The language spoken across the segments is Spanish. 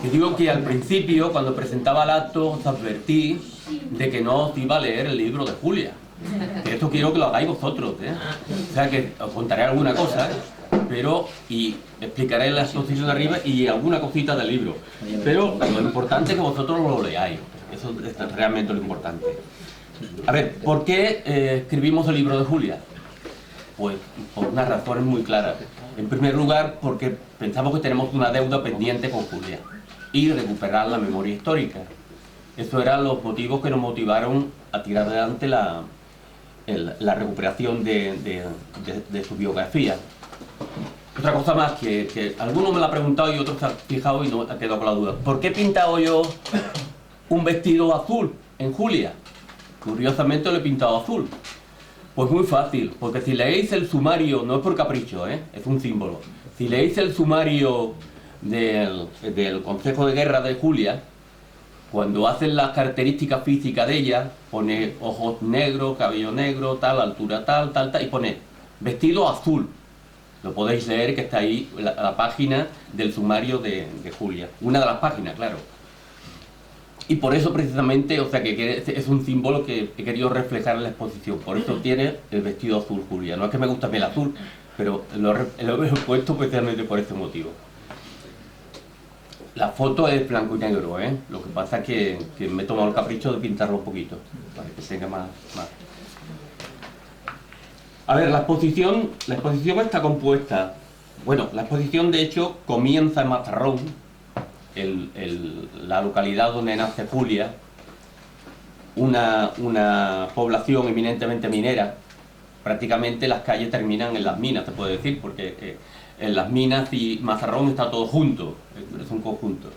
Que digo que al principio, cuando presentaba el acto, os advertí de que no os iba a leer el libro de Julia. Que esto quiero que lo hagáis vosotros, ¿eh? O sea, que os contaré alguna cosa, y explicaré la exposición de arriba y alguna cosita del libro. Pero lo importante es que vosotros lo leáis. Eso es realmente lo importante. A ver, ¿por qué escribimos el libro de Julia? Pues por unas razones muy claras. En primer lugar, porque pensamos que tenemos una deuda pendiente con Julia y recuperar la memoria histórica. Esos eran los motivos que nos motivaron a tirar adelante la recuperación de su biografía. Otra cosa más que algunos me la han preguntado y otros se han fijado y no ha quedado con la duda. ¿Por qué he pintado yo un vestido azul en Julia? Curiosamente lo he pintado azul. Pues muy fácil, porque si leéis el sumario, no es por capricho, es un símbolo. Si leéis el sumario del Consejo de Guerra de Julia, cuando hacen las características físicas de ella, pone ojos negros, cabello negro, tal, altura tal, y pone vestido azul. Lo podéis leer, que está ahí la página del sumario de Julia. Una de las páginas, claro. Y por eso precisamente, o sea que es un símbolo que he querido reflejar en la exposición. Por eso tiene el vestido azul Julia. No es que me guste el azul, pero lo he puesto precisamente por ese motivo. La foto es blanco y negro, ¿eh? Lo que pasa es que me he tomado el capricho de pintarlo un poquito, para que tenga más. A ver, la exposición está compuesta. Bueno, la exposición de hecho comienza en Mazarrón, la localidad donde nace Julia, una población eminentemente minera. Prácticamente las calles terminan en las minas, se puede decir, porque en las minas y Mazarrón está todo junto, es un conjunto.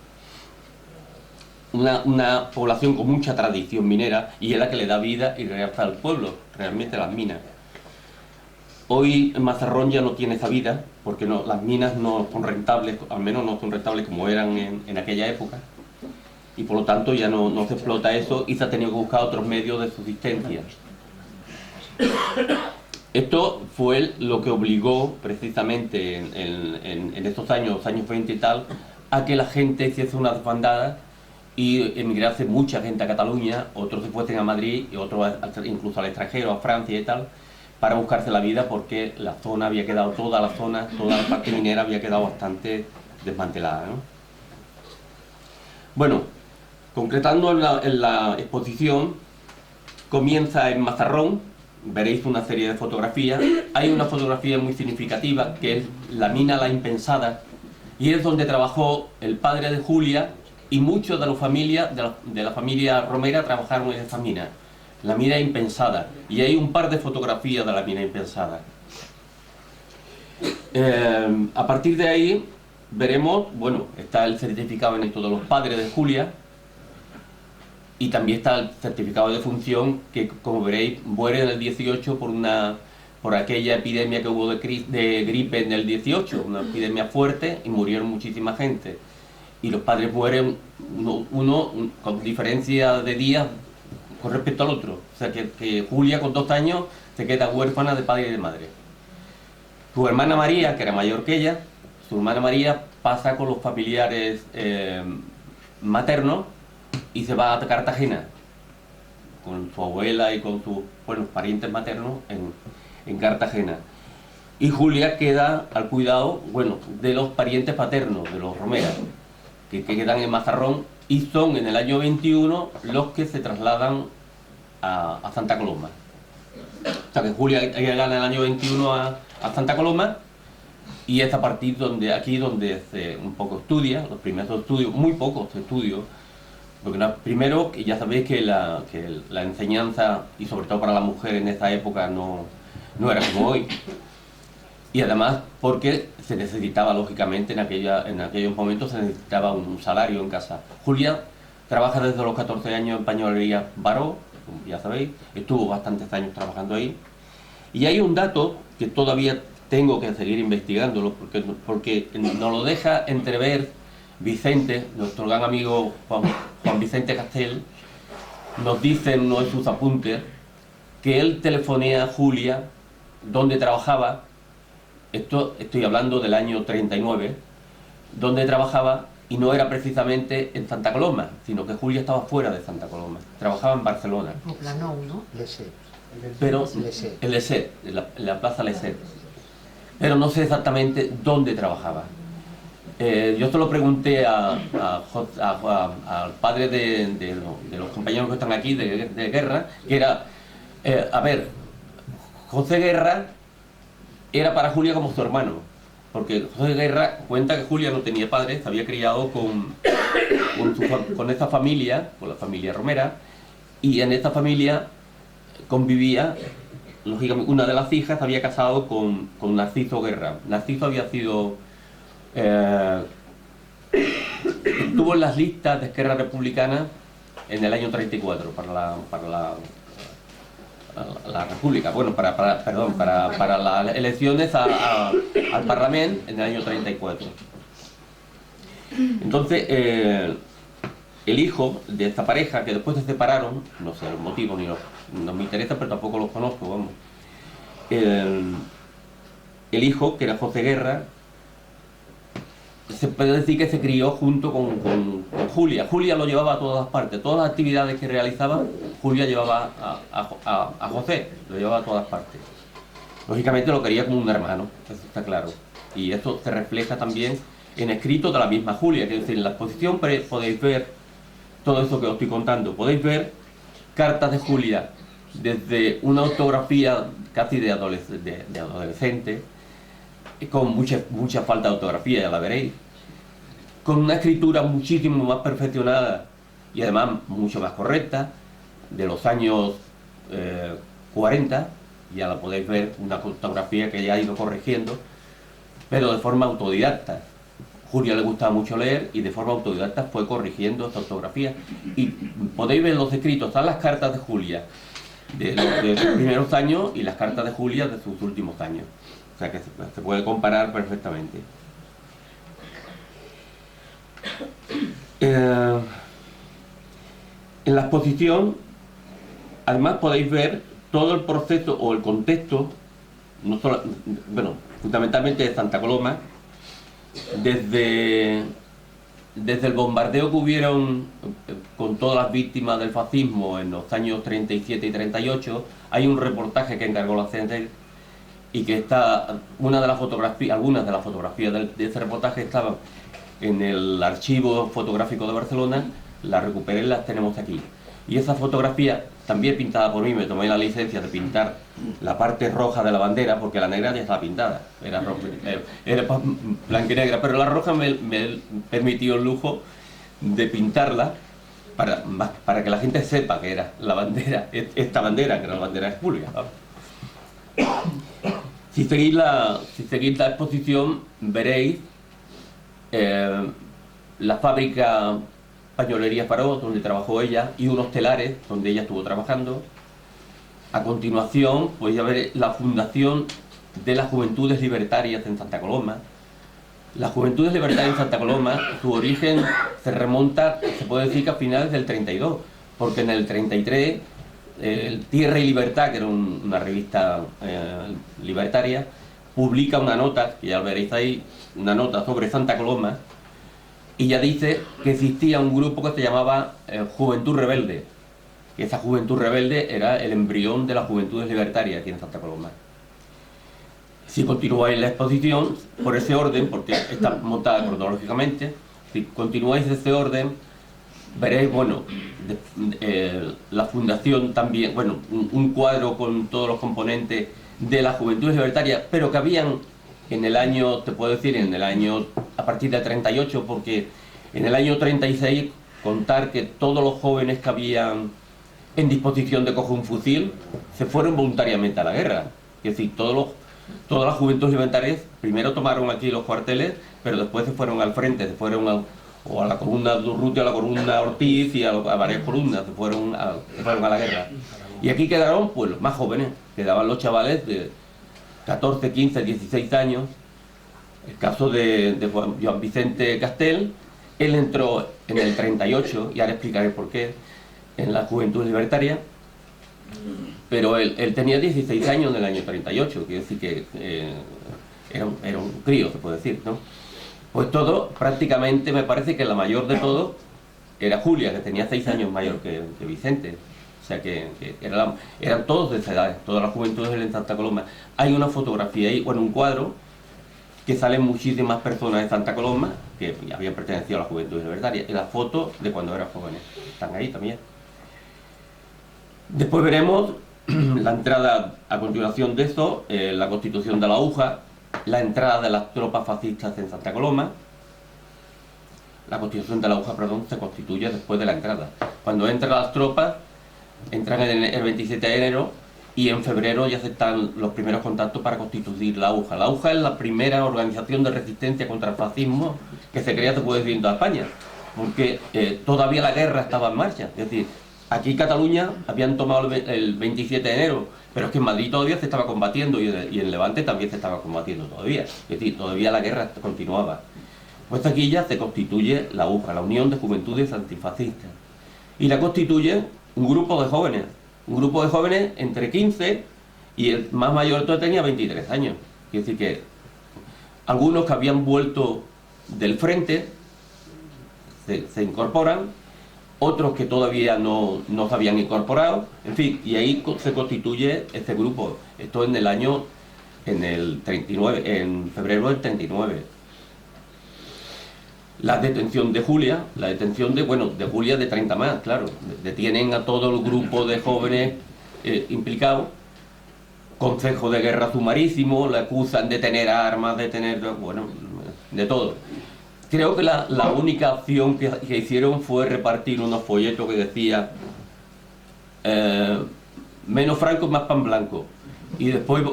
Una población con mucha tradición minera y es la que le da vida y realza al pueblo, realmente las minas. Hoy Mazarrón ya no tiene esa vida, porque las minas no son rentables, al menos no son rentables como eran en aquella época, y por lo tanto ya no se explota eso y se ha tenido que buscar otros medios de subsistencia. Esto fue lo que obligó precisamente en estos años, los años 20 y tal, a que la gente hiciese una desbandada y emigrase mucha gente a Cataluña, otros se fuesen a Madrid y otros incluso al extranjero, a Francia y tal, para buscarse la vida, porque la zona había quedado, toda la parte minera había quedado bastante desmantelada, ¿no? Bueno, concretando en la exposición, comienza en Mazarrón, veréis una serie de fotografías. Hay una fotografía muy significativa que es la mina La Impensada, y es donde trabajó el padre de Julia, y muchos de la familia Romera trabajaron en esa mina, la mina Impensada, y hay un par de fotografías de la mina Impensada. A partir de ahí veremos, bueno, está el certificado en esto de los padres de Julia, y también está el certificado de defunción, que como veréis muere en el 18 por aquella epidemia que hubo de gripe en el 18, una epidemia fuerte, y murieron muchísima gente. Y los padres mueren uno con diferencia de días con respecto al otro. O sea que Julia con 2 años se queda huérfana de padre y de madre. Su hermana María, que era mayor que ella, su hermana María pasa con los familiares maternos y se va a Cartagena con su abuela y con sus parientes maternos en Cartagena. Y Julia queda al cuidado, de los parientes paternos, de los Romera, que quedan en Mazarrón, y son en el año 21 los que se trasladan a Santa Coloma. O sea que Julia llega en el año 21 a Santa Coloma, y es a partir donde se un poco estudia, los primeros estudios, muy pocos estudios, porque primero, ya sabéis que la enseñanza, y sobre todo para la mujer en esa época, no era como hoy. Y además porque se necesitaba, lógicamente, en aquellos momentos se necesitaba un salario en casa. Julia trabaja desde los 14 años en Pañolería Baró, como ya sabéis, estuvo bastantes años trabajando ahí. Y hay un dato que todavía tengo que seguir investigándolo, porque nos lo deja entrever Vicente, nuestro gran amigo Juan Vicente Castel, nos dice en uno de sus apuntes que él telefonea a Julia, donde trabajaba, estoy hablando del año 39, donde trabajaba, y no era precisamente en Santa Coloma, sino que Julia estaba fuera de Santa Coloma, trabajaba en Barcelona. Poblenou, ¿no? Pero en Leset, en la plaza Leset. Pero no sé exactamente dónde trabajaba. Yo se lo pregunté al padre de los compañeros que están aquí de Guerra, que era, a ver, José Guerra era para Julia como su hermano, porque José Guerra cuenta que Julia no tenía padre, se había criado con esta familia, con la familia Romera, y en esta familia convivía, lógicamente, una de las hijas había casado con Narciso Guerra. Narciso había sido... estuvo en las listas de Esquerra Republicana en el año 34 para la República, bueno, para las elecciones al Parlamento en el año 34. Entonces, el hijo de esta pareja, que después se separaron, no sé los motivos, no me interesa, pero tampoco los conozco, vamos. El hijo, que era José Guerra, se puede decir que se crió junto con Julia. Julia lo llevaba a todas partes, todas las actividades que realizaba, Julia llevaba a José, lo llevaba a todas partes. Lógicamente lo quería como un hermano, eso está claro. Y esto se refleja también en escritos de la misma Julia, que es decir, en la exposición podéis ver todo eso que os estoy contando. Podéis ver cartas de Julia, desde una ortografía casi de adolescente, con mucha falta de ortografía, ya la veréis, con una escritura muchísimo más perfeccionada y además mucho más correcta, de los años 40, ya la podéis ver, una ortografía que ya ha ido corrigiendo, pero de forma autodidacta. Julia le gustaba mucho leer y de forma autodidacta fue corrigiendo esta ortografía. Y podéis ver los escritos, están las cartas de Julia de sus primeros años y las cartas de Julia de sus últimos años. O sea que se puede comparar perfectamente. En la exposición, además podéis ver todo el proceso o el contexto, no solo, bueno, fundamentalmente de Santa Coloma, desde el bombardeo que hubieron con todas las víctimas del fascismo en los años 37 y 38, hay un reportaje que encargó la CNT y que está, algunas de las fotografías de ese reportaje estaban en el archivo fotográfico de Barcelona, las recuperé y las tenemos aquí. Y esa fotografía, también pintada por mí, me tomé la licencia de pintar la parte roja de la bandera, porque la negra ya estaba pintada, era blanca y negra, pero la roja me permitió el lujo de pintarla para que la gente sepa que era la bandera, esta bandera, que era la bandera de Julia. Si seguís la exposición, veréis la fábrica Pañolería Faró, donde trabajó ella, y unos telares, donde ella estuvo trabajando. A continuación, pues ya veréis la fundación de las Juventudes Libertarias en Santa Coloma. Las Juventudes Libertarias en Santa Coloma, su origen se remonta, se puede decir que a finales del 32, porque en el 33, Tierra y Libertad, que era una revista libertaria, publica una nota, que ya lo veréis ahí, una nota sobre Santa Coloma, y ya dice que existía un grupo que se llamaba Juventud Rebelde, que esa Juventud Rebelde era el embrión de las Juventudes Libertarias aquí en Santa Coloma. Si continuáis la exposición, por ese orden, porque está montada cronológicamente, si continuáis ese orden, veréis, bueno, la fundación también, bueno, un cuadro con todos los componentes de las Juventudes Libertarias, pero que habían en el año, te puedo decir, en el año a partir del 38, porque en el año 36 contar que todos los jóvenes que habían en disposición de coger un fusil se fueron voluntariamente a la guerra. Es decir, todas las Juventudes Libertarias primero tomaron aquí los cuarteles, pero después se fueron al frente, se fueron a la columna de Urrutia, a la columna Ortiz y a varias columnas, se fueron a la guerra. Y aquí quedaron pues los más jóvenes, quedaban los chavales de 14, 15, 16 años. El caso de Joan Vicente Castel, él entró en el 38, y ahora explicaré por qué, en la Juventud Libertaria, pero él tenía 16 años en el año 38, quiere decir que era un crío, se puede decir, ¿no? Pues todo, prácticamente me parece que la mayor de todos era Julia, que tenía 6 años mayor que Vicente. O sea que eran todos de esa edad, todas las juventudes en Santa Coloma. Hay una fotografía ahí, bueno, un cuadro, que salen muchísimas personas de Santa Coloma que habían pertenecido a la juventud libertaria. Y las fotos de cuando eran jóvenes están ahí también. Después veremos la entrada, a continuación de esto, la constitución de la UJA, la entrada de las tropas fascistas en Santa Coloma. La constitución de la UJA, perdón, se constituye después de la entrada. Cuando entran las tropas, entran el 27 de enero y en febrero ya se están los primeros contactos para constituir la UJA. La UJA es la primera organización de resistencia contra el fascismo que se crea, se puede decir, en toda España, porque todavía la guerra estaba en marcha. Es decir, aquí en Cataluña habían tomado el 27 de enero, pero es que en Madrid todavía se estaba combatiendo y en Levante también se estaba combatiendo todavía. Es decir, todavía la guerra continuaba. Pues aquí ya se constituye la UJA, la Unión de Juventudes Antifascistas. Y la constituye un grupo de jóvenes entre 15 y el más mayor de todos tenía 23 años. Es decir que algunos que habían vuelto del frente se incorporan, otros que todavía no se habían incorporado, en fin, y ahí se constituye este grupo. Esto en el 39, en febrero del 39. La detención de Julia, de Julia de 30 más, claro. Detienen a todo el grupo de jóvenes implicados, consejo de guerra sumarísimo, le acusan de tener armas, de todo. Creo que la única acción que hicieron fue repartir unos folletos que decía menos Franco, más pan blanco. Y después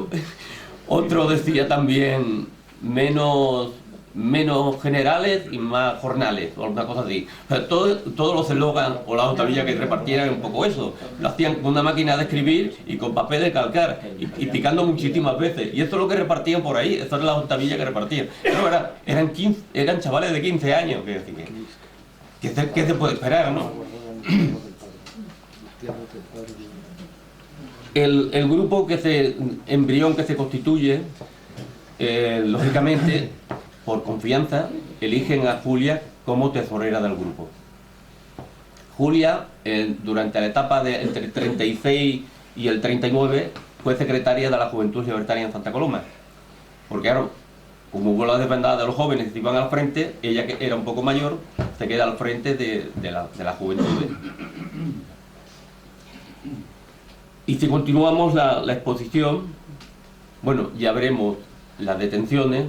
otro decía también menos generales y más jornales, o alguna cosa así. O sea, todos los eslogans o las tablillas que repartieran un poco eso. Lo hacían con una máquina de escribir y con papel de calcar, y picando muchísimas veces. Y esto es lo que repartían por ahí, estas eran las tablillas que repartían. Pero eran chavales de 15 años, ¿qué se puede esperar, no? El grupo embrión que se constituye, lógicamente, por confianza, eligen a Julia como tesorera del grupo. Julia, durante la etapa entre el 36 y el 39, fue secretaria de la Juventud Libertaria en Santa Coloma. Porque claro, como hubo la desbandada de los jóvenes que iban al frente, ella, que era un poco mayor, se queda al frente de la juventud. Y si continuamos la exposición, bueno, ya veremos las detenciones,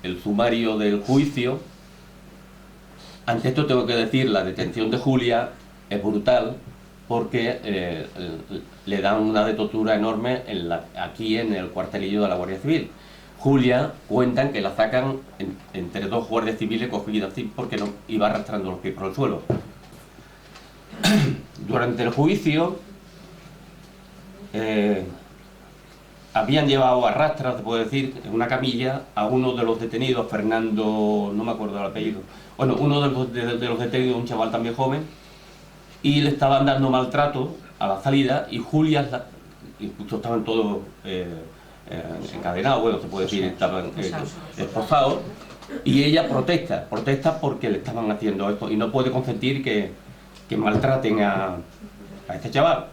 el sumario del juicio. Ante esto tengo que decir, la detención de Julia es brutal porque le dan una de tortura enorme aquí en el cuartelillo de la Guardia Civil. Julia, cuentan que la sacan entre dos guardias civiles cogidas así porque no iba arrastrando los pies por el suelo. Durante el juicio habían llevado a rastras, se puede decir, en una camilla a uno de los detenidos, Fernando, no me acuerdo el apellido, bueno, uno de los detenidos, un chaval también joven, y le estaban dando maltrato a la salida, y Julia, incluso estaban todos encadenados, bueno, se puede decir, estaban esposados, y ella protesta porque le estaban haciendo esto, y no puede consentir que maltraten a este chaval.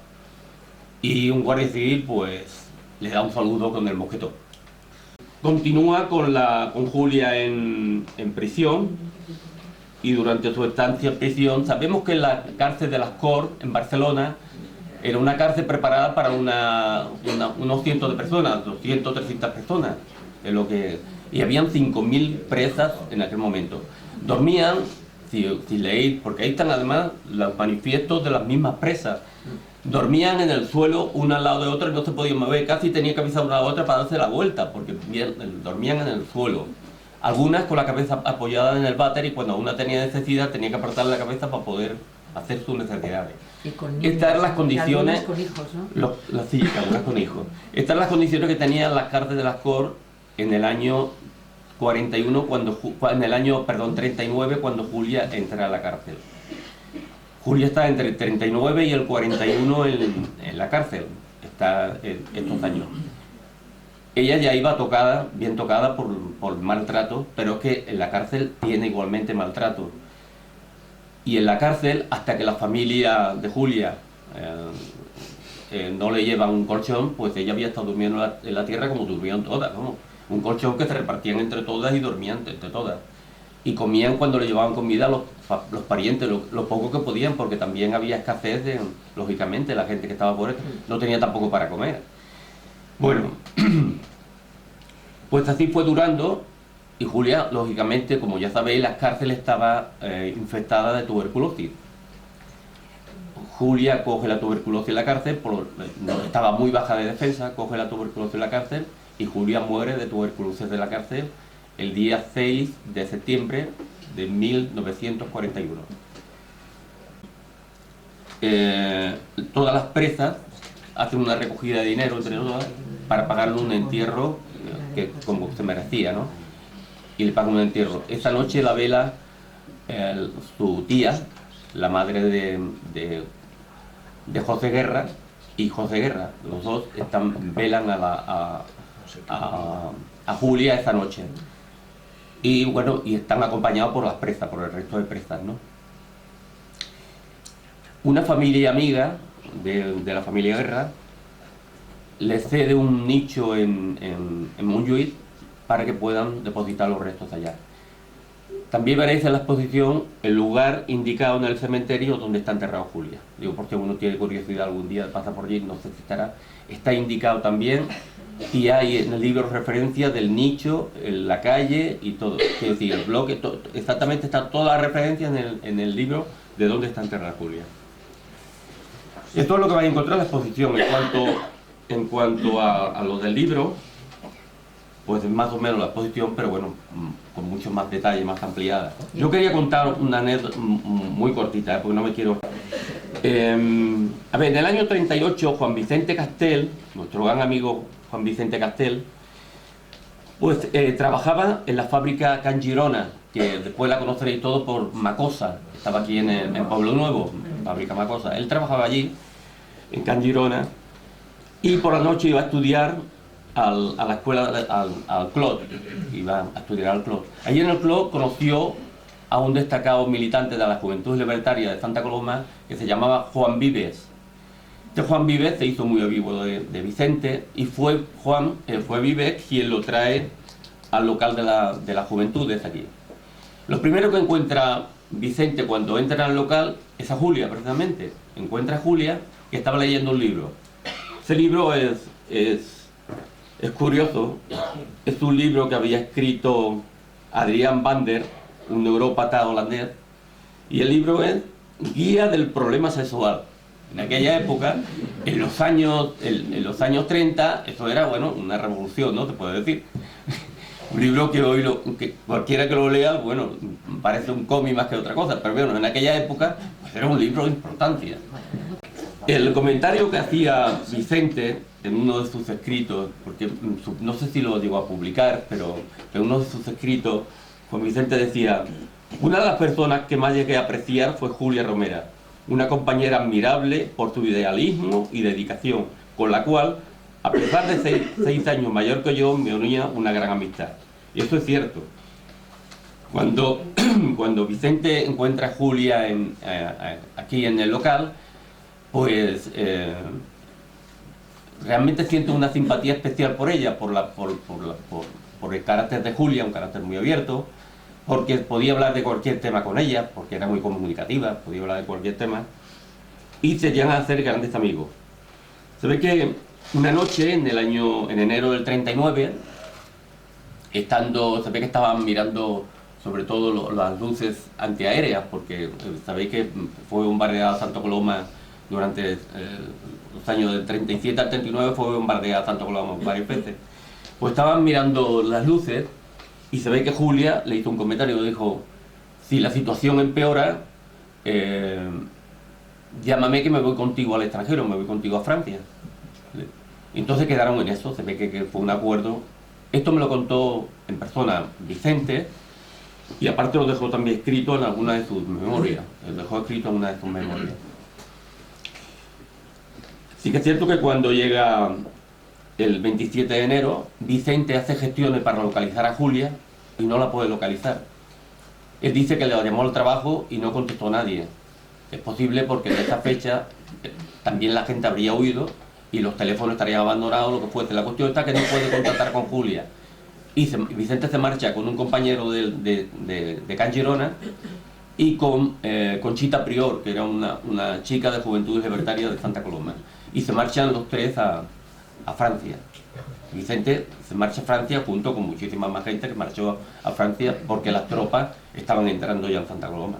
Y un guardia civil, pues, le da un saludo con el mosquetón. Continúa con Julia en prisión, y durante su estancia en prisión, sabemos que la cárcel de las Corts en Barcelona era una cárcel preparada para unos cientos de personas, 200, 300 personas, y habían 5.000 presas en aquel momento. Dormían, si leéis, porque ahí están además los manifiestos de las mismas presas. Dormían en el suelo una al lado de otra y no se podían mover, casi tenía que avisar una a la otra para darse la vuelta, porque dormían en el suelo. Algunas con la cabeza apoyada en el váter, y cuando una tenía necesidad tenía que apartar la cabeza para poder hacer sus necesidades. Estas eran las condiciones, con hijos, ¿no? Algunas con hijos. Estas eran las condiciones que tenían las cárceles de las Corts en el año 41, en el año 39, cuando Julia entra a la cárcel. Julia está entre el 39 y el 41 en la cárcel, está estos años. ella ya iba tocada, bien tocada por maltrato, pero es que en la cárcel tiene igualmente maltrato. Y en la cárcel, hasta que la familia de Julia no le lleva un colchón, pues ella había estado durmiendo en la tierra como durmieron todas, ¿no? Un colchón que se repartían entre todas y dormían entre todas. Y comían cuando le llevaban comida los parientes, lo poco que podían, porque también había escasez lógicamente, la gente que estaba pobre no tenía tampoco para comer. Bueno, pues así fue durando, y Julia, lógicamente, como ya sabéis, la cárcel estaba infectada de tuberculosis. Julia coge la tuberculosis en la cárcel, estaba muy baja de defensa, coge la tuberculosis en la cárcel, y Julia muere de tuberculosis de la cárcel el día 6 de septiembre de 1941. Todas las presas hacen una recogida de dinero entre todas para pagarle un entierro que como se merecía, ¿no? Y le pagan un entierro. Esa noche la vela su tía, la madre de José Guerra, y José Guerra, los dos velan a Julia esa noche. Y bueno, y están acompañados por las presas, por el resto de presas, ¿no? Una familia amiga de la familia Guerra le cede un nicho en Montjuïc para que puedan depositar los restos allá. También veréis en la exposición el lugar indicado en el cementerio donde está enterrado Julia. Digo, porque uno tiene curiosidad algún día de pasar por allí, no sé si estará. Está indicado también, y hay en el libro referencia del nicho, en la calle y todo. Quiero decir, el bloque, exactamente está toda la referencia en el libro de dónde está enterrada Julia. Esto es lo que vais a encontrar en la exposición. En cuanto a lo del libro, pues es más o menos la exposición, pero bueno, con muchos más detalles, más ampliada. Yo quería contar una anécdota muy cortita, porque no me quiero... a ver, en el año 38, Juan Vicente Castel, nuestro gran amigo Juan Vicente Castel, pues trabajaba en la fábrica Can Girona, que después la conoceréis todos por Macosa, estaba aquí en Pueblo Nuevo, fábrica Macosa. Él trabajaba allí, en Can Girona, y por la noche iba a estudiar a la escuela, al Clot, iba a estudiar al Clot. Allí en el Clot conoció a un destacado militante de la Juventud Libertaria de Santa Coloma que se llamaba Juan Vives. Este Juan Vives se hizo muy amigo de Vicente, y fue Vives quien lo trae al local de la Juventud desde aquí. Lo primero que encuentra Vicente cuando entra al local es a Julia, precisamente. Encuentra a Julia que estaba leyendo un libro. Ese libro es curioso, es un libro que había escrito Adrián van der, un neurópata holandés, y el libro es Guía del problema sexual. En aquella época, en los años 30, eso era, bueno, una revolución, ¿no? Te puedo decir. Un libro que hoy, que cualquiera que lo lea, bueno, parece un cómic más que otra cosa, pero bueno, en aquella época pues era un libro de importancia. El comentario que hacía Vicente en uno de sus escritos, porque no sé si lo llegó a publicar, pero en uno de sus escritos, Juan Vicente decía: una de las personas que más llegué a apreciar fue Julia Romera, una compañera admirable por su idealismo y dedicación, con la cual, a pesar de 6 años mayor que yo, me unía una gran amistad. Y eso es cierto. Cuando Vicente encuentra a Julia aquí en el local, pues realmente siento una simpatía especial por ella, por el carácter de Julia, un carácter muy abierto, porque podía hablar de cualquier tema con ella, porque era muy comunicativa, podía hablar de cualquier tema, y se llegan a hacer grandes amigos. Se ve que una noche, en enero del 39, se ve que estaban mirando sobre todo las luces antiaéreas, porque sabéis que fue bombardeada Santa Coloma durante los años del 37 al 39, fue bombardeada Santa Coloma varias veces. Pues estaban mirando las luces, y se ve que Julia le hizo un comentario, dijo: si la situación empeora, llámame que me voy contigo al extranjero, me voy contigo a Francia. Y entonces quedaron en eso, se ve que fue un acuerdo. Esto me lo contó en persona Vicente, y aparte lo dejó también escrito en alguna de sus memorias. Lo dejó escrito en una de sus memorias. Sí que es cierto que cuando llega el 27 de enero, Vicente hace gestiones para localizar a Julia y no la puede localizar. Él dice que le llamó al trabajo y no contestó a nadie. Es posible porque en esta fecha también la gente habría huido y los teléfonos estarían abandonados, lo que fuese. La cuestión está que no puede contactar con Julia. Y Vicente se marcha con un compañero de Can Girona y con Conchita Prior, que era una chica de Juventud Libertaria de Santa Coloma. Y se marchan los tres a Francia. Vicente se marcha a Francia junto con muchísima más gente que marchó a Francia porque las tropas estaban entrando ya en Santa Coloma.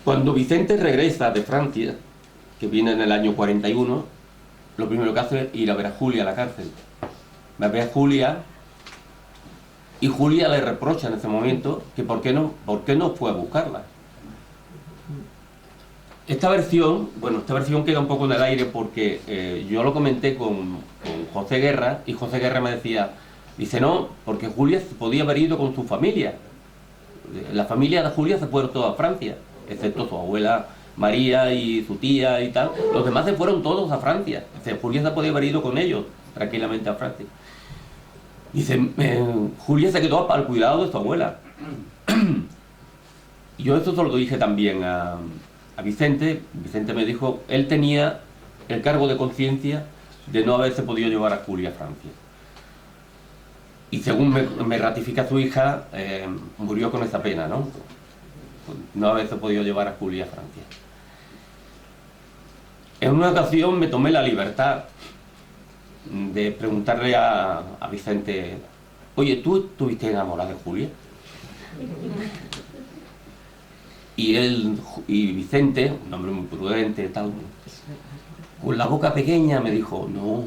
Cuando Vicente regresa de Francia, que viene en el año 41, lo primero que hace es ir a ver a Julia a la cárcel. Va a ver a Julia y Julia le reprocha en ese momento que por qué no fue a buscarla. Esta versión queda un poco en el aire porque yo lo comenté con José Guerra y José Guerra me dice no, porque Julia podía haber ido con su familia. La familia de Julia se fueron todos a Francia, excepto su abuela María y su tía y tal. Los demás se fueron todos a Francia. Julia se podía haber ido con ellos tranquilamente a Francia. Dice, Julia se quedó al cuidado de su abuela. Y yo esto se lo dije también a Vicente. Vicente me dijo, él tenía el cargo de conciencia de no haberse podido llevar a Julia a Francia. Y según me ratifica su hija, murió con esa pena, ¿no? No haberse podido llevar a Julia a Francia. En una ocasión me tomé la libertad de preguntarle a Vicente, oye, ¿tú estuviste enamorado de Julia? Y Vicente, un hombre muy prudente, tal, con la boca pequeña me dijo, no.